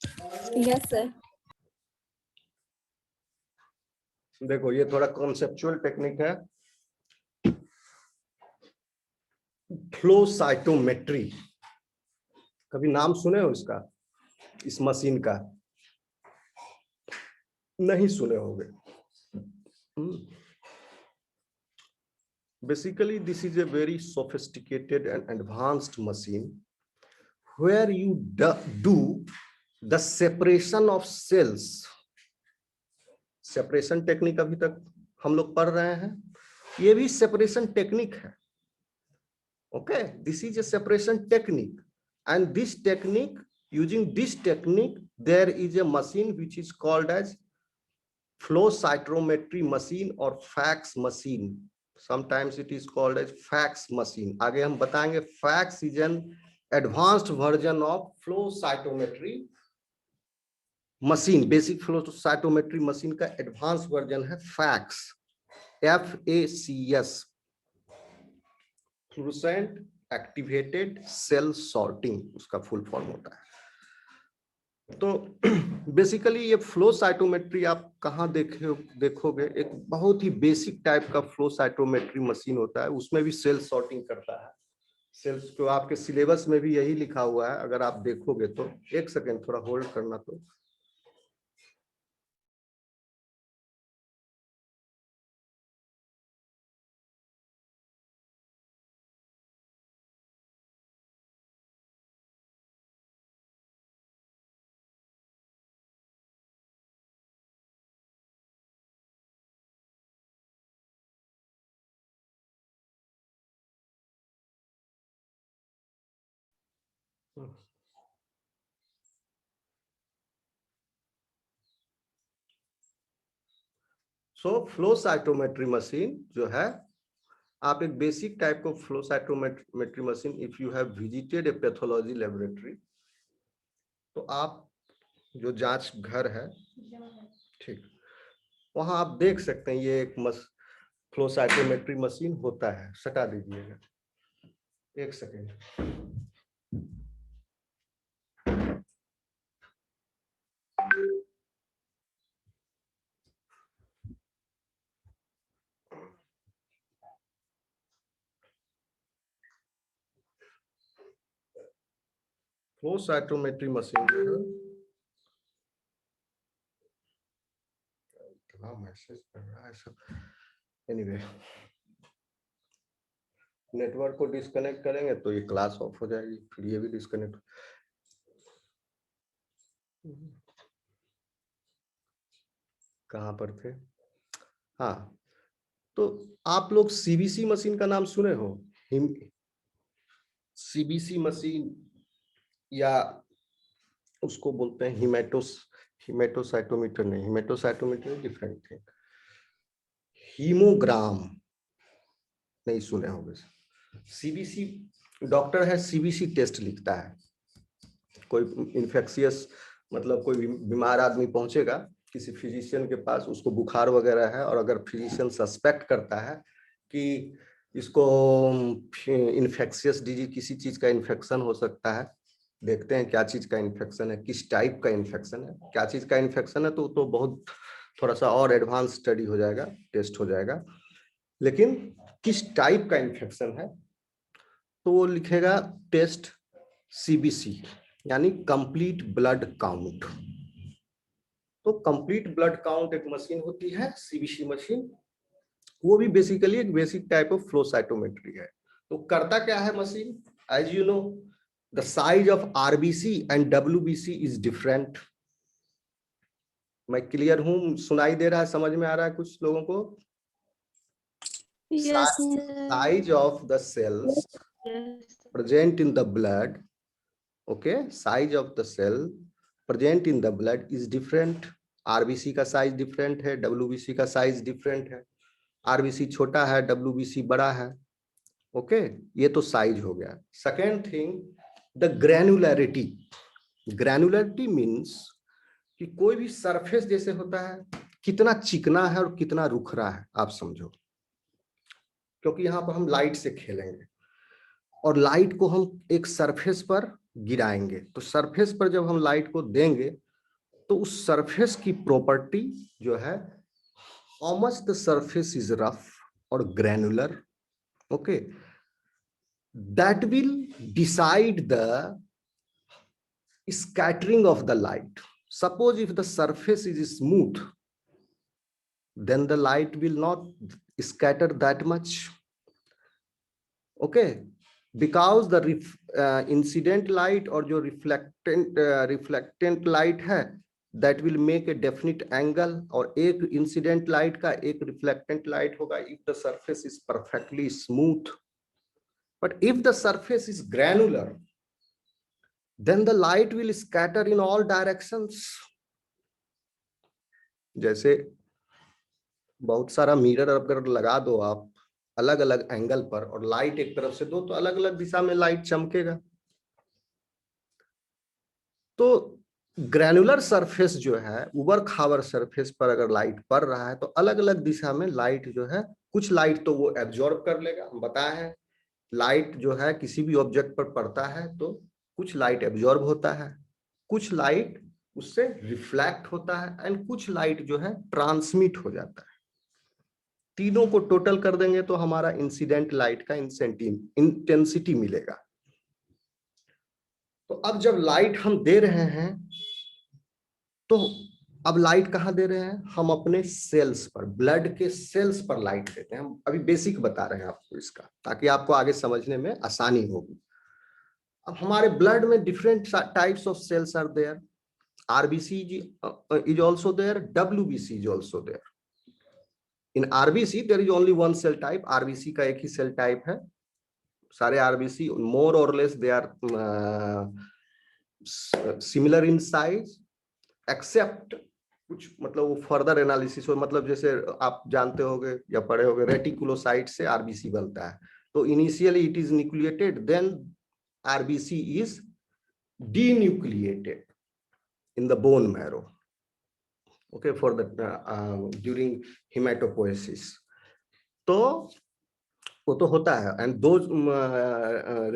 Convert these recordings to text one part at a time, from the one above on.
Yes sir. देखो ये थोड़ा कॉन्सेप्चुअल टेक्निक है, फ्लो साइटोमेट्री। कभी नाम सुने हो इसका, इस मशीन का? नहीं सुने होंगे। Basically, this is a very sophisticated and advanced machine where you do the separation of cells. Separation technique अभी तक हम लोग पढ़ रहे हैं, ये भी separation technique है. Okay, this is a separation technique, and this technique, using this technique, there is a machine which is called as flow cytometry machine or fax machine. Sometimes it is called as fax machine. आगे हम बताएंगे, fax is an advanced version of flow cytometry machine. Basic flow cytometry machine का advanced version है fax, FACS, fluorescent activated cell sorting उसका full form होता है. तो basically ये फ्लो साइटोमेट्री आप कहाँ देखोगे, एक बहुत ही बेसिक टाइप का फ्लो साइटोमेट्री मशीन होता है, उसमें भी सेल सॉर्टिंग करता है. सेल्स तो आपके सिलेबस में भी यही लिखा हुआ है, अगर आप देखोगे तो. एक सेकेंड थोड़ा होल्ड करना. तो सो फ्लो साइटोमेट्री मशीन जो है, आप एक बेसिक टाइप को flow cytometry machine, if you have visited a pathology laboratory, तो आप जो जांच घर है, ठीक, वहां आप देख सकते हैं ये एक फ्लो साइटोमेट्री मशीन होता है. सटा दीजिएगा, एक सेकेंड. फ्लो साइटोमेट्री मशीन जो है, इतना मैसेज कर रहा है सब. एनीवे, नेटवर्क को डिस्कनेक्ट करेंगे तो ये क्लास ऑफ हो जाएगी, फिर ये भी डिस्कनेक्ट. कहाँ पर थे? हाँ, तो आप लोग सीबीसी मशीन का नाम सुने हो? सीबीसी मशीन, या उसको बोलते हैं हिमेटोसाइटोमीटर. नहीं, हिमेटोसाइटोमीटर डिफरेंट थिंग. हीमोग्राम नहीं सुने होंगे. सीबीसी, डॉक्टर है, सीबीसी टेस्ट लिखता है. कोई इन्फेक्शियस, मतलब कोई बीमार आदमी पहुंचेगा किसी फिजिशियन के पास, उसको बुखार वगैरह है, और अगर फिजिशियन सस्पेक्ट करता है कि इसको इन्फेक्शियस डिजीज, किसी चीज का इन्फेक्शन हो सकता है, देखते हैं क्या चीज का इन्फेक्शन है, किस टाइप का इन्फेक्शन है, क्या चीज का इन्फेक्शन है, तो बहुत थोड़ा सा और एडवांस स्टडी हो जाएगा, टेस्ट हो जाएगा. लेकिन किस टाइप का इन्फेक्शन है, तो वो लिखेगा टेस्ट सीबीसी, यानी कंप्लीट ब्लड काउंट. तो कंप्लीट ब्लड काउंट एक मशीन होती है, सीबीसी मशीन. वो भी बेसिकली एक basic type of flow cytometry है. तो करता क्या है machine? As you know, the size of RBC and WBC is different. मैं क्लियर हूं? सुनाई दे रहा है? समझ में आ रहा है कुछ लोगों को? Yes size of the cells present in the blood, okay, size of the cell present in the blood is different. RBC का साइज डिफरेंट है, डब्ल्यूबीसी का साइज डिफरेंट है. आरबीसी छोटा है, डब्ल्यूबीसी बड़ा है. ओके, ये तो साइज हो गया. Second thing, the granularity. Granularity means कि कोई भी सरफेस जैसे होता है, कितना चिकना है और कितना रुखरा है, आप समझो. क्योंकि यहाँ पर हम लाइट से खेलेंगे, और लाइट को हम एक सरफेस पर गिराएंगे। तो सरफेस पर जब हम लाइट को देंगे तो उस सरफेस की प्रॉपर्टी जो है, how much the surface is rough और granular, okay, that will decide the scattering of the light. Suppose if the surface is smooth, then the light will not scatter that much, okay, because the incident light or जो reflectant light है, that will make a definite angle, और एक incident light का एक reflectant light होगा if the surface is perfectly smooth. But if the surface is granular, then the light will scatter in all directions. जैसे बहुत सारा mirror अगर लगा दो आप अलग अलग एंगल पर, और लाइट एक तरफ से दो तो अलग अलग दिशा में लाइट चमकेगा। तो ग्रैनुलर सरफेस जो है, उबड़ खाबड़ सरफेस पर अगर लाइट पड़ रहा है तो अलग अलग दिशा में लाइट जो है, कुछ लाइट तो वो एब्जॉर्ब कर लेगा। हम बताए हैं लाइट जो है किसी भी ऑब्जेक्ट पर पड़ता है तो कुछ लाइट एब्जॉर्ब होता है, कुछ लाइट उससे रिफ्लेक्ट होता है, एंड कुछ लाइट जो है ट्रांसमिट हो जाता है। तीनों को टोटल कर देंगे तो हमारा इंसिडेंट लाइट का इंटेंसिटी मिलेगा। तो अब जब लाइट हम दे रहे हैं तो अब लाइट कहां दे रहे हैं, हम अपने सेल्स पर, ब्लड के सेल्स पर लाइट देते हैं। हम अभी बेसिक बता रहे हैं आपको इसका, ताकि आपको आगे समझने में आसानी होगी। अब हमारे ब्लड में different types of cells are there. RBC is also there, WBC is also there. In RBC there is only one cell type, RBC का एक ही सेल टाइप है। सारे RBC more or less they are similar in size, except कुछ मतलब वो further analysis हो, मतलब जैसे आप जानते होंगे या पढ़े होंगे रेटिकुलोसाइट से आरबीसी बनता है। तो initially it is nucleated, then RBC is denucleated in the bone marrow, okay, for the during hematopoiesis. तो वो तो होता है, and those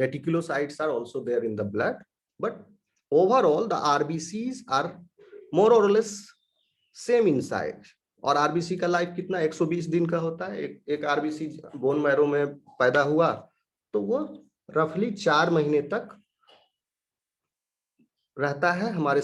reticulocytes are also there in the blood, but overall the RBCs are more or less same in size. और RBC का life कितना 120 दिन का होता है। एक आरबीसी बोन मैरो में पैदा हुआ तो वो रफली 4 महीने तक रहता है हमारे